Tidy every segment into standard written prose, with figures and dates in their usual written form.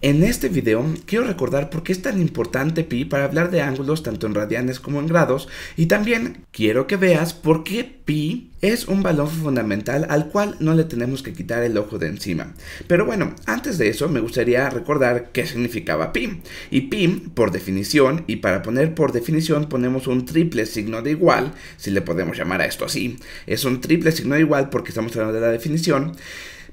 En este video quiero recordar por qué es tan importante pi para hablar de ángulos tanto en radianes como en grados, y también quiero que veas por qué pi es un valor fundamental al cual no le tenemos que quitar el ojo de encima. Pero bueno, antes de eso me gustaría recordar qué significaba pi. Y pi, por definición, y para poner por definición ponemos un triple signo de igual, si le podemos llamar a esto así. Es un triple signo de igual porque estamos hablando de la definición.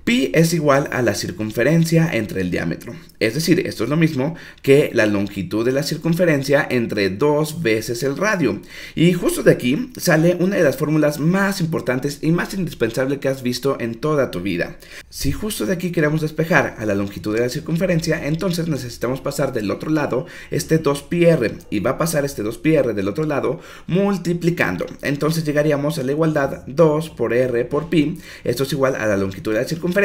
Pi es igual a la circunferencia entre el diámetro. Es decir, esto es lo mismo que la longitud de la circunferencia entre 2 veces el radio. Y justo de aquí sale una de las fórmulas más importantes y más indispensables que has visto en toda tu vida. Si justo de aquí queremos despejar a la longitud de la circunferencia, entonces necesitamos pasar del otro lado este 2πr. Y va a pasar este 2πr del otro lado multiplicando. Entonces llegaríamos a la igualdad 2 por r por pi. Esto es igual a la longitud de la circunferencia.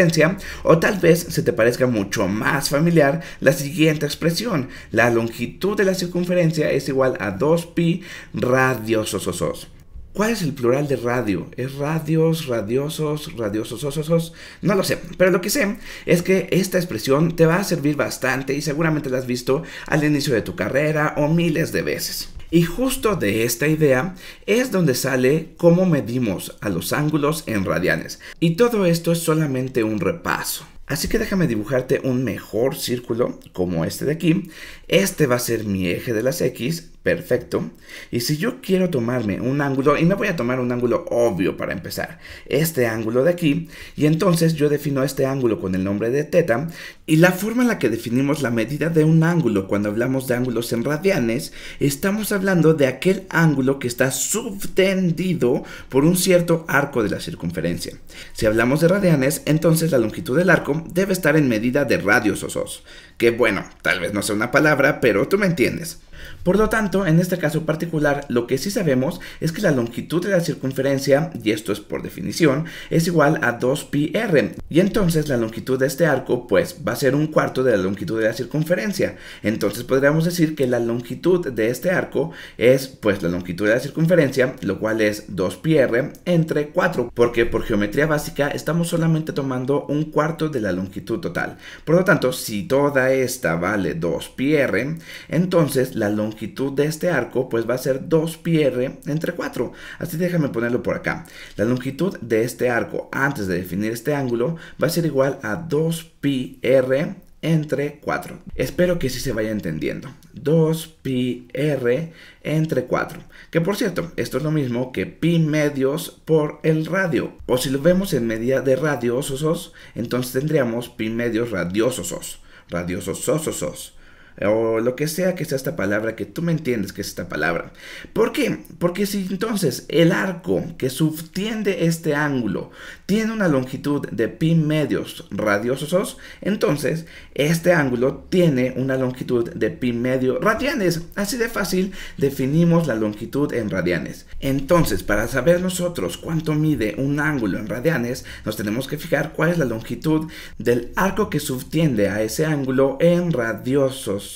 O tal vez se te parezca mucho más familiar la siguiente expresión: la longitud de la circunferencia es igual a 2pi radiosos. ¿Cuál es el plural de radio? ¿Es radios, radiosos, radiosos? No lo sé, pero lo que sé es que esta expresión te va a servir bastante y seguramente la has visto al inicio de tu carrera o miles de veces. Y justo de esta idea es donde sale cómo medimos a los ángulos en radianes. Y todo esto es solamente un repaso. Así que déjame dibujarte un mejor círculo como este de aquí. Este va a ser mi eje de las X. Perfecto. Y si yo quiero tomarme un ángulo, y me voy a tomar un ángulo obvio para empezar, este ángulo de aquí, y entonces yo defino este ángulo con el nombre de teta, y la forma en la que definimos la medida de un ángulo cuando hablamos de ángulos en radianes, estamos hablando de aquel ángulo que está subtendido por un cierto arco de la circunferencia. Si hablamos de radianes, entonces la longitud del arco debe estar en medida de radios osos, que bueno, tal vez no sea una palabra, pero tú me entiendes. Por lo tanto, en este caso particular, lo que sí sabemos es que la longitud de la circunferencia, y esto es por definición, es igual a 2πr. Y entonces la longitud de este arco, pues, va a ser un cuarto de la longitud de la circunferencia. Entonces podríamos decir que la longitud de este arco es, pues, la longitud de la circunferencia, lo cual es 2πr entre 4, porque por geometría básica estamos solamente tomando un cuarto de la longitud total. Por lo tanto, si toda esta vale 2πr, entonces la longitud de este arco pues va a ser 2πr entre 4. Así déjame ponerlo por acá. La longitud de este arco antes de definir este ángulo va a ser igual a 2πr entre 4. Espero que sí se vaya entendiendo. 2πr entre 4. Que por cierto, esto es lo mismo que pi medios por el radio. O si lo vemos en medida de radiosos, entonces tendríamos pi medios radiosos. Radiosos. O lo que sea esta palabra, que tú me entiendes que es esta palabra. ¿Por qué? Porque si entonces el arco que subtiende este ángulo tiene una longitud de pi medios radiosos, entonces este ángulo tiene una longitud de pi medio radianes. Así de fácil definimos la longitud en radianes. Entonces, para saber nosotros cuánto mide un ángulo en radianes, nos tenemos que fijar cuál es la longitud del arco que subtiende a ese ángulo en radiosos.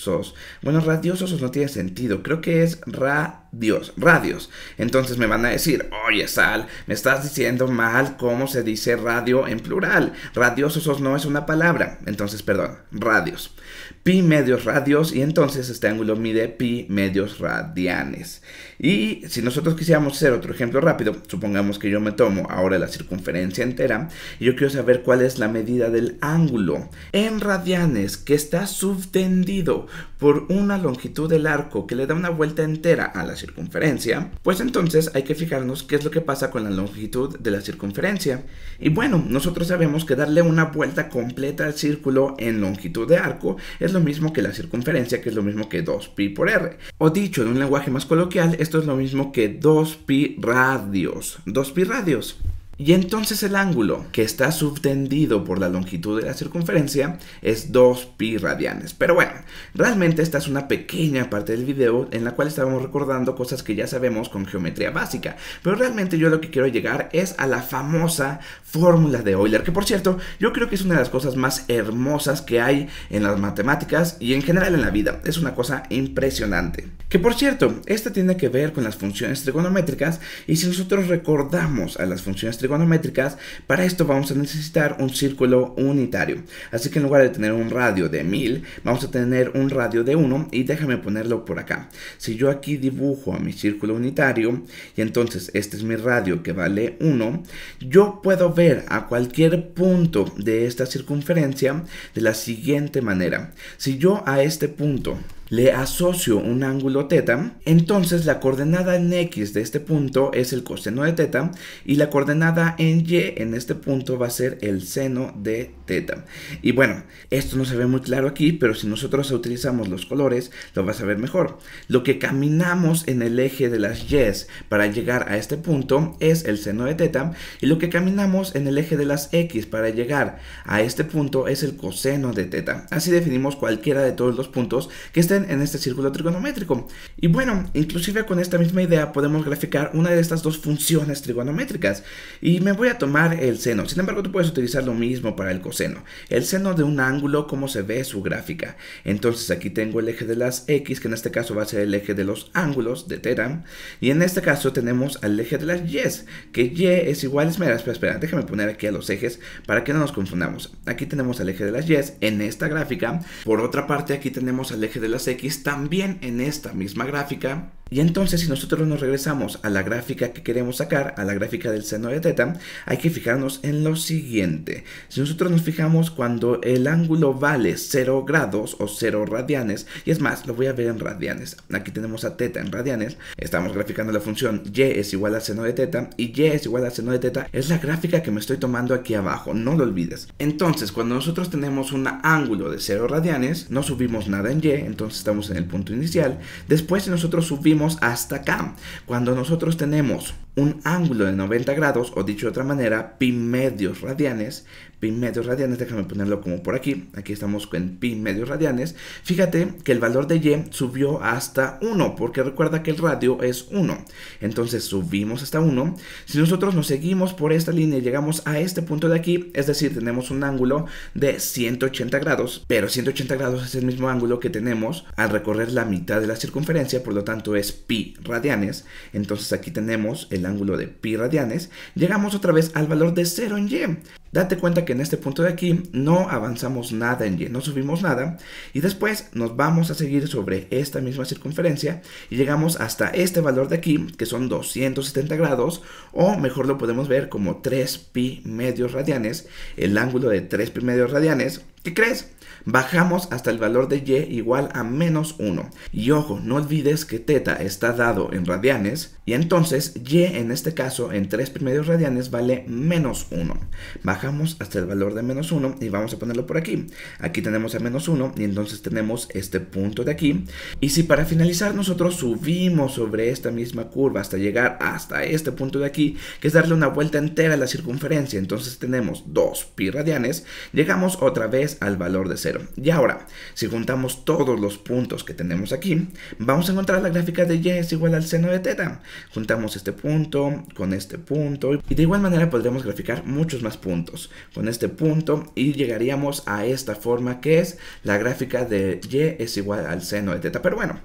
Bueno, radiosos no tiene sentido, creo que es radios. Entonces me van a decir: oye, Sal, me estás diciendo mal cómo se dice radio en plural. Radiosos no es una palabra. Entonces, perdón, radios. Pi medios radios, y entonces este ángulo mide pi medios radianes. Y si nosotros quisiéramos hacer otro ejemplo rápido, supongamos que yo me tomo ahora la circunferencia entera y yo quiero saber cuál es la medida del ángulo en radianes que está subtendido por una longitud del arco que le da una vuelta entera a la circunferencia, pues entonces hay que fijarnos qué es lo que pasa con la longitud de la circunferencia. Y bueno, nosotros sabemos que darle una vuelta completa al círculo en longitud de arco es lo mismo que la circunferencia, que es lo mismo que 2pi por r. O dicho en un lenguaje más coloquial, esto es lo mismo que 2pi radios. 2pi radios. Y entonces el ángulo que está subtendido por la longitud de la circunferencia es 2pi radianes. Pero bueno, realmente esta es una pequeña parte del video en la cual estábamos recordando cosas que ya sabemos con geometría básica. Pero realmente yo lo que quiero llegar es a la famosa fórmula de Euler, que por cierto, yo creo que es una de las cosas más hermosas que hay en las matemáticas y en general en la vida. Es una cosa impresionante. Que por cierto, esta tiene que ver con las funciones trigonométricas, y si nosotros recordamos a las funciones trigonométricas, para esto vamos a necesitar un círculo unitario. Así que en lugar de tener un radio de 1000, vamos a tener un radio de 1 y déjame ponerlo por acá. Si yo aquí dibujo a mi círculo unitario y entonces este es mi radio que vale 1, yo puedo ver a cualquier punto de esta circunferencia de la siguiente manera. Si yo a este punto le asocio un ángulo teta, entonces la coordenada en X de este punto es el coseno de teta y la coordenada en Y en este punto va a ser el seno de teta. Y bueno, esto no se ve muy claro aquí, pero si nosotros utilizamos los colores lo vas a ver mejor. Lo que caminamos en el eje de las Y's para llegar a este punto es el seno de teta y lo que caminamos en el eje de las X para llegar a este punto es el coseno de teta. Así definimos cualquiera de todos los puntos que estén en este círculo trigonométrico. Y bueno, inclusive con esta misma idea podemos graficar una de estas dos funciones trigonométricas. Y me voy a tomar el seno. Sin embargo, tú puedes utilizar lo mismo para el coseno. El seno de un ángulo, cómo se ve su gráfica. Entonces aquí tengo el eje de las X, que en este caso va a ser el eje de los ángulos de teta. Y en este caso tenemos al eje de las Y's, que Y es igual, espera, déjame poner aquí a los ejes para que no nos confundamos. Aquí tenemos al eje de las Y's en esta gráfica. Por otra parte, aquí tenemos al eje de las X también en esta misma gráfica. Y entonces si nosotros nos regresamos a la gráfica que queremos sacar, a la gráfica del seno de teta, hay que fijarnos en lo siguiente. Si nosotros nos fijamos cuando el ángulo vale 0 grados o 0 radianes, y es más, lo voy a ver en radianes. Aquí tenemos a teta en radianes, estamos graficando la función y es igual al seno de teta, y y es igual al seno de teta, es la gráfica que me estoy tomando aquí abajo, no lo olvides. Entonces cuando nosotros tenemos un ángulo de 0 radianes, no subimos nada en y, entonces estamos en el punto inicial. Después si nosotros subimos hasta acá, cuando nosotros tenemos un ángulo de 90 grados, o dicho de otra manera, pi medios radianes, déjame ponerlo como por aquí, aquí estamos en pi medios radianes, fíjate que el valor de y subió hasta 1, porque recuerda que el radio es 1, entonces subimos hasta 1, si nosotros nos seguimos por esta línea y llegamos a este punto de aquí, es decir, tenemos un ángulo de 180 grados, pero 180 grados es el mismo ángulo que tenemos al recorrer la mitad de la circunferencia, por lo tanto es pi radianes, entonces aquí tenemos el ángulo de pi radianes, llegamos otra vez al valor de 0 en y. Date cuenta que en este punto de aquí no avanzamos nada en y, no subimos nada, y después nos vamos a seguir sobre esta misma circunferencia y llegamos hasta este valor de aquí, que son 270 grados, o mejor lo podemos ver como 3 pi medios radianes, el ángulo de 3 pi medios radianes. ¿Qué crees? Bajamos hasta el valor de y igual a menos 1. Y ojo, no olvides que teta está dado en radianes, y entonces y en este caso en 3 pi medios radianes vale menos 1. Bajamos hasta el valor de menos 1 y vamos a ponerlo por aquí. Aquí tenemos a menos 1 y entonces tenemos este punto de aquí. Y si para finalizar nosotros subimos sobre esta misma curva hasta llegar hasta este punto de aquí, que es darle una vuelta entera a la circunferencia, entonces tenemos 2 pi radianes, llegamos otra vez al valor de 0. Y ahora, si juntamos todos los puntos que tenemos aquí, vamos a encontrar la gráfica de y es igual al seno de teta. Juntamos este punto con este punto y de igual manera podremos graficar muchos más puntos con este punto y llegaríamos a esta forma que es la gráfica de y es igual al seno de teta. Pero bueno,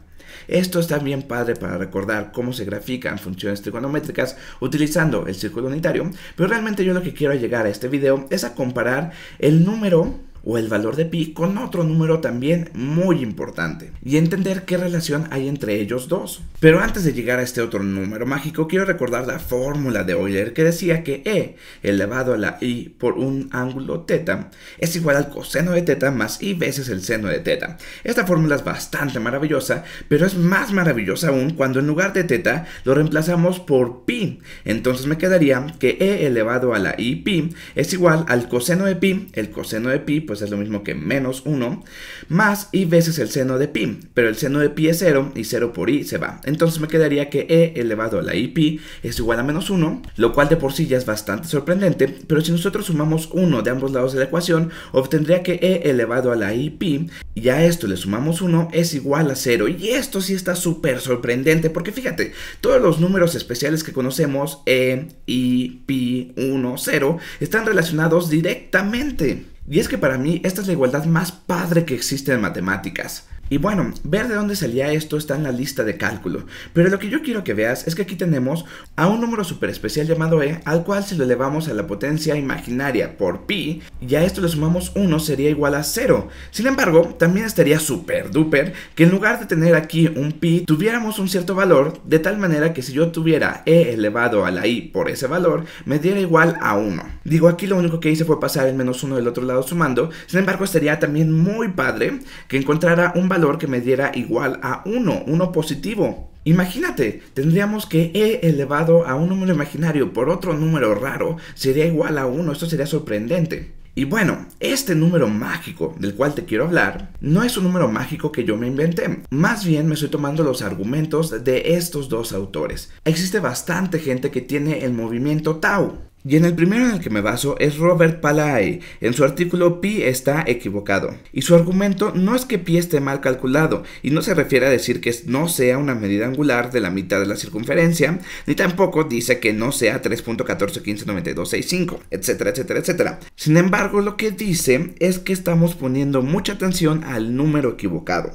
esto está bien padre para recordar cómo se grafican funciones trigonométricas utilizando el círculo unitario, pero realmente yo lo que quiero llegar a este video es a comparar el número o el valor de pi con otro número también muy importante y entender qué relación hay entre ellos dos. Pero antes de llegar a este otro número mágico, quiero recordar la fórmula de Euler que decía que e elevado a la i por un ángulo teta es igual al coseno de teta más i veces el seno de teta. Esta fórmula es bastante maravillosa, pero es más maravillosa aún cuando en lugar de teta lo reemplazamos por pi. Entonces me quedaría que e elevado a la i pi es igual al coseno de pi, el coseno de pi pues es lo mismo que menos 1, más i veces el seno de pi, pero el seno de pi es 0 y 0 por i se va. Entonces me quedaría que e elevado a la i pi es igual a menos 1, lo cual de por sí ya es bastante sorprendente, pero si nosotros sumamos 1 de ambos lados de la ecuación, obtendría que e elevado a la i pi, y a esto le sumamos 1, es igual a 0, y esto sí está súper sorprendente, porque fíjate, todos los números especiales que conocemos, e, i, pi, 1, 0, están relacionados directamente. Y es que para mí esta es la igualdad más padre que existe en matemáticas. Y bueno, ver de dónde salía esto está en la lista de cálculo, pero lo que yo quiero que veas es que aquí tenemos a un número súper especial llamado e, al cual si lo elevamos a la potencia imaginaria por pi, y a esto le sumamos 1 sería igual a 0. Sin embargo, también estaría súper duper que en lugar de tener aquí un pi, tuviéramos un cierto valor, de tal manera que si yo tuviera e elevado a la i por ese valor, me diera igual a 1. Digo, aquí lo único que hice fue pasar el menos 1 del otro lado sumando, sin embargo estaría también muy padre que encontrara un valor que me diera igual a 1 positivo. Imagínate, tendríamos que e elevado a un número imaginario por otro número raro sería igual a 1, esto sería sorprendente. Y bueno, este número mágico del cual te quiero hablar no es un número mágico que yo me inventé, más bien me estoy tomando los argumentos de estos dos autores. Existe bastante gente que tiene el movimiento Tau. Y en el primero en el que me baso es Robert Palay. En su artículo pi está equivocado. Y su argumento no es que pi esté mal calculado, y no se refiere a decir que no sea una medida angular de la mitad de la circunferencia, ni tampoco dice que no sea 3.14159265, etcétera, etcétera, etcétera. Sin embargo, lo que dice es que estamos poniendo mucha atención al número equivocado.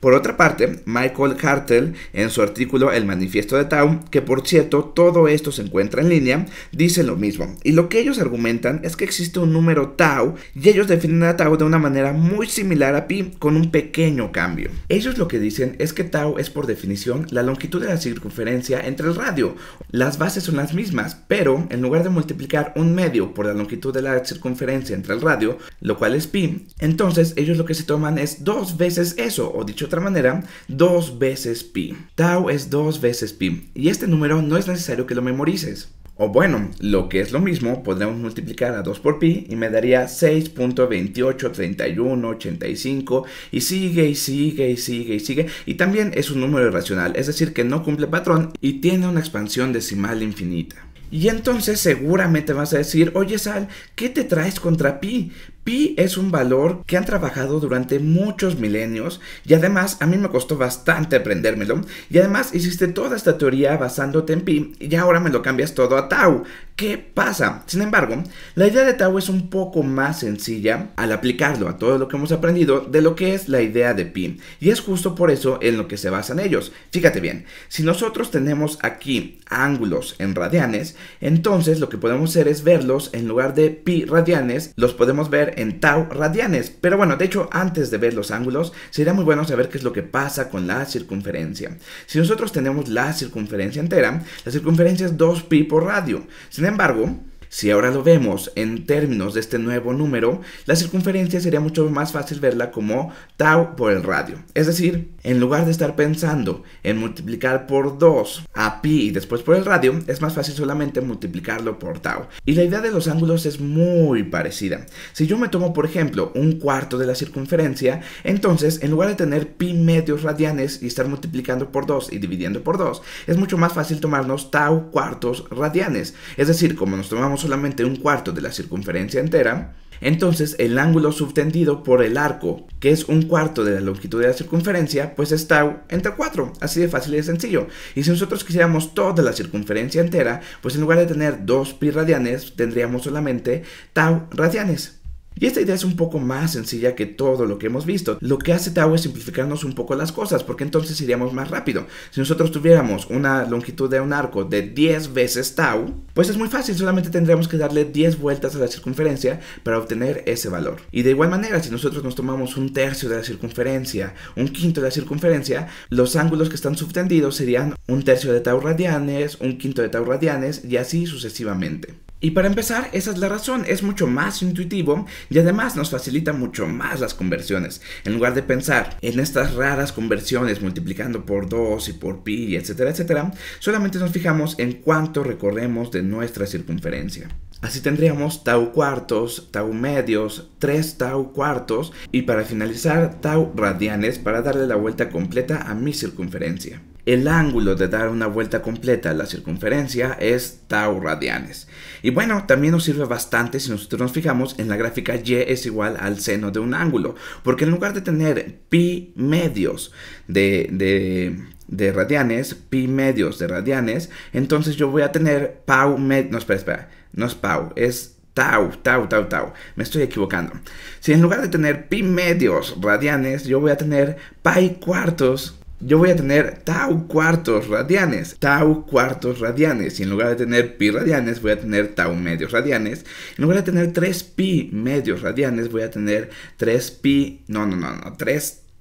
Por otra parte, Michael Hartel, en su artículo El Manifiesto de Tau, que por cierto todo esto se encuentra en línea, dice lo mismo. Y lo que ellos argumentan es que existe un número tau y ellos definen a tau de una manera muy similar a pi con un pequeño cambio. Ellos lo que dicen es que tau es por definición la longitud de la circunferencia entre el radio. Las bases son las mismas, pero en lugar de multiplicar un medio por la longitud de la circunferencia entre el radio, lo cual es pi, entonces ellos lo que se toman es 2 veces eso, o dicho de otra manera, 2 veces pi. Tau es 2 veces pi y este número no es necesario que lo memorices. O bueno, lo que es lo mismo, podríamos multiplicar a 2 por pi y me daría 6.283185 y sigue y sigue y sigue y sigue. Y también es un número irracional, es decir que no cumple patrón y tiene una expansión decimal infinita. Y entonces seguramente vas a decir, oye Sal, ¿qué te traes contra pi? Pi es un valor que han trabajado durante muchos milenios y además a mí me costó bastante aprendérmelo y además hiciste toda esta teoría basándote en pi y ahora me lo cambias todo a tau. ¿Qué pasa? Sin embargo, la idea de tau es un poco más sencilla al aplicarlo a todo lo que hemos aprendido de lo que es la idea de pi y es justo por eso en lo que se basan ellos. Fíjate bien, si nosotros tenemos aquí ángulos en radianes, entonces lo que podemos hacer es verlos en lugar de pi radianes, los podemos ver en tau radianes. Pero bueno, de hecho, antes de ver los ángulos, sería muy bueno saber qué es lo que pasa con la circunferencia. Si nosotros tenemos la circunferencia entera, la circunferencia es 2pi por radio. Sin embargo, si ahora lo vemos en términos de este nuevo número, la circunferencia sería mucho más fácil verla como tau por el radio. Es decir, en lugar de estar pensando en multiplicar por 2 a pi y después por el radio, es más fácil solamente multiplicarlo por tau. Y la idea de los ángulos es muy parecida. Si yo me tomo, por ejemplo, un cuarto de la circunferencia, entonces en lugar de tener pi medios radianes y estar multiplicando por 2 y dividiendo por 2, es mucho más fácil tomarnos tau cuartos radianes. Es decir, como nos tomamos solamente un cuarto de la circunferencia entera, entonces el ángulo subtendido por el arco, que es un cuarto de la longitud de la circunferencia, pues es tau entre 4, así de fácil y de sencillo. Y si nosotros quisiéramos toda la circunferencia entera, pues en lugar de tener 2 pi radianes, tendríamos solamente tau radianes. Y esta idea es un poco más sencilla que todo lo que hemos visto. Lo que hace tau es simplificarnos un poco las cosas, porque entonces iríamos más rápido. Si nosotros tuviéramos una longitud de un arco de 10 veces tau, pues es muy fácil, solamente tendríamos que darle 10 vueltas a la circunferencia para obtener ese valor. Y de igual manera, si nosotros nos tomamos un tercio de la circunferencia, un quinto de la circunferencia, los ángulos que están subtendidos serían un tercio de tau radianes, un quinto de tau radianes y así sucesivamente. Y para empezar, esa es la razón, es mucho más intuitivo y además nos facilita mucho más las conversiones. En lugar de pensar en estas raras conversiones multiplicando por 2 y por pi, etcétera, etcétera, solamente nos fijamos en cuánto recorremos de nuestra circunferencia. Así tendríamos tau cuartos, tau medios, 3 tau cuartos y para finalizar tau radianes para darle la vuelta completa a mi circunferencia. El ángulo de dar una vuelta completa a la circunferencia es tau radianes. Y bueno, también nos sirve bastante si nosotros nos fijamos en la gráfica y es igual al seno de un ángulo. Porque en lugar de tener pi medios de radianes, pi medios de radianes, entonces yo voy a tener pau medios, no es pau, es tau. Me estoy equivocando. Si en lugar de tener pi medios radianes, yo voy a tener pi cuartos, yo voy a tener tau cuartos radianes. Y en lugar de tener pi radianes, voy a tener tau medios radianes. En lugar de tener 3 pi medios radianes, voy a tener 3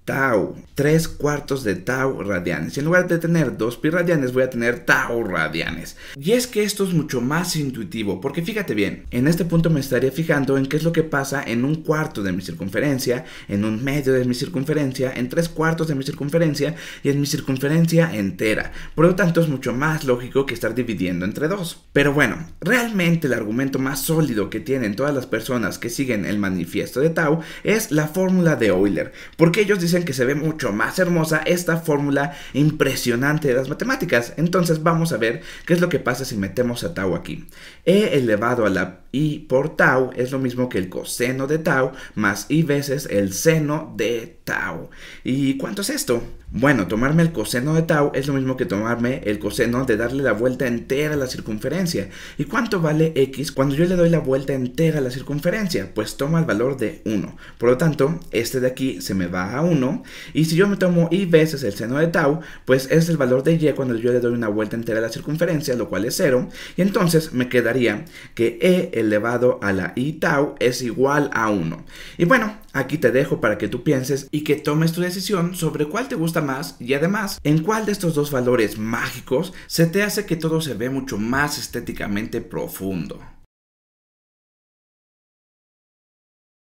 tau, 3 cuartos de tau radianes. Y en lugar de tener 2 pi radianes, voy a tener tau radianes. Y es que esto es mucho más intuitivo, porque fíjate bien, en este punto me estaría fijando en qué es lo que pasa en un cuarto de mi circunferencia, en un medio de mi circunferencia, en 3 cuartos de mi circunferencia y en mi circunferencia entera. Por lo tanto, es mucho más lógico que estar dividiendo entre 2. Pero bueno, realmente el argumento más sólido que tienen todas las personas que siguen el manifiesto de Tau es la fórmula de Euler, porque ellos dicen que se ve mucho más hermosa esta fórmula impresionante de las matemáticas. Entonces vamos a ver qué es lo que pasa si metemos a tau aquí. E elevado a la i por tau es lo mismo que el coseno de tau más i veces el seno de tau. ¿Y cuánto es esto? Bueno, tomarme el coseno de tau es lo mismo que tomarme el coseno de darle la vuelta entera a la circunferencia. ¿Y cuánto vale x cuando yo le doy la vuelta entera a la circunferencia? Pues toma el valor de 1. Por lo tanto, este de aquí se me va a 1. Y si yo me tomo i veces el seno de tau, pues es el valor de y cuando yo le doy una vuelta entera a la circunferencia, lo cual es 0. Y entonces me quedaría que e elevado a la i tau es igual a 1. Y bueno, aquí te dejo para que tú pienses y que tomes tu decisión sobre cuál te gusta más y además en cuál de estos dos valores mágicos se te hace que todo se ve mucho más estéticamente profundo.